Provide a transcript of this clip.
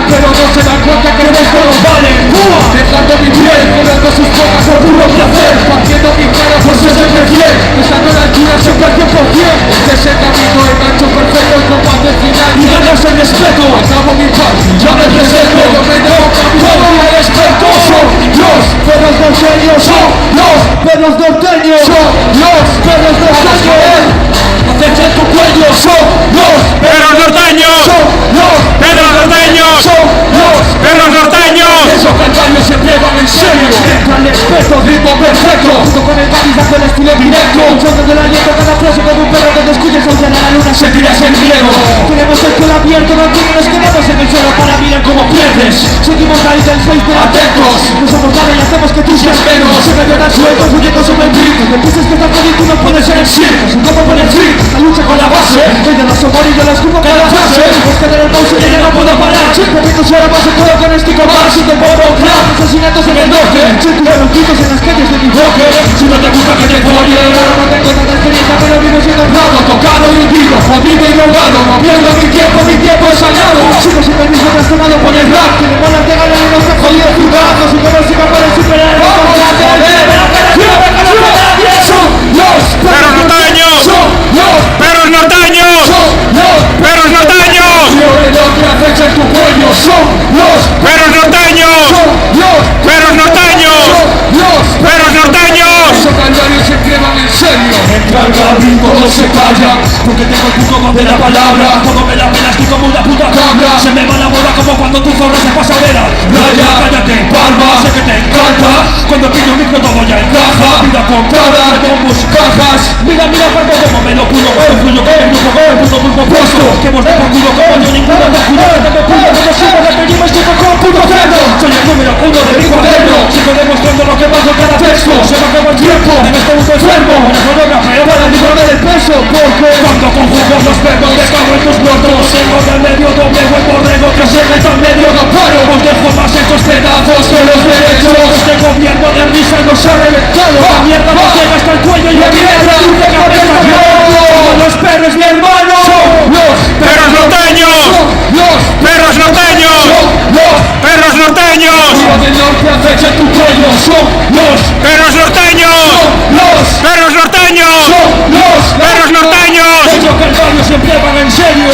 pero no se dan cuenta que esto no vale. Dejando mi piel, cobrando sus cosas por puro placer, partiendo mi cara por ser siempre fiel, estando a la altura siempre al 100%. Este es el camino, el gancho perfecto, el combate final y ganas el respeto. Acabo mi paz, ya me presento, yo me debo todo el respeto. Son los perros norteños, son los perros norteños, son los perros norteños. Acecha tu cuello, son los perros norteños, son los perros norteños, son los perros norteños. Esos cantaños siempre van en serio, entra el respeto, ritmo perfecto, junto con el Babiza con estilo directo, luchando del aliento cada frase como un perro que te escuches aunque a la luna se tiras el miedo. Tenemos el culo abierto, no nos quedamos en el suelo para mirar cómo pierdes. Seguimos la isla del Facebook atentos, no somos nada y hacemos que tú seas menos. Se me quedan sueltos, huyendo sobre el grito, me piensas que estás bonito, no puedes ser el circo. Sin cómo poner fin, la lucha con la base, soy de los amores y yo la escupo cada frase. Pues que tener el pause y ya no puedo parar, siempre pico suena más en todo con este combate. Si te pongo claro, asesinatos en el norte, círculo de gritos en las calles de mi bloque. Si no te gusta que te folle, ahora no tengo tanta experiencia pero vivo siendo honrado, tocado y hundido, jodido y drogado. No pierdo mi tiempo es sagrado. Sigo siempre el mismo trastornado por el rap, que me mola que ganan y no se jodido juzgados. Y como si me fuera el superhéroe, los perros norteños, perros norteños, perros norteños, lo que acecha en tu cuello son los perros norteños, perros norteños, perros norteños. Esos canarios se creman en serio. Entra el Gaby, todos se callan, porque tengo el puto más de la palabra. Todo me la pelas tú como una puta cabra. Se me va la bola como cuando tu zorra se pasa vera. Raya, cállate, palma, sé que te encanta. Cuando pido un micro todo ya encaja. Vida con cara, bombos, cajas. Mira, cuando como me lo pudo, fluyo con el grupo, con el puto pulpo puesto. Que hemos de por culo como yo ninguno te cuido. Que tengo puto, como sigo de pedir, me estoy con puto cerdo. Soy el número 1 de mi cuaderno. Sigo demostrando lo que bajo cada texto. Se me acabó el tiempo, en este mundo enfermo. Una fonógrafa, para librarme del peso. Porque cuando conjugo los verbos me cago en tus muertos. Tengo del medio doble buen borrego que se meta en medio no paro. Os dejo más estos pedazos que los derechos. Este gobierno de risa nos ha reventado. La mierda nos llega hasta el cuello y la mierda tú te cabezas. Como los perros mi hermano. Los perros norteños, perros norteños, perros norteños. del norte acecha tu cuello. Son los perros norteños, perros norteños, perros norteños. Ellos que el barrio siempre van en serio.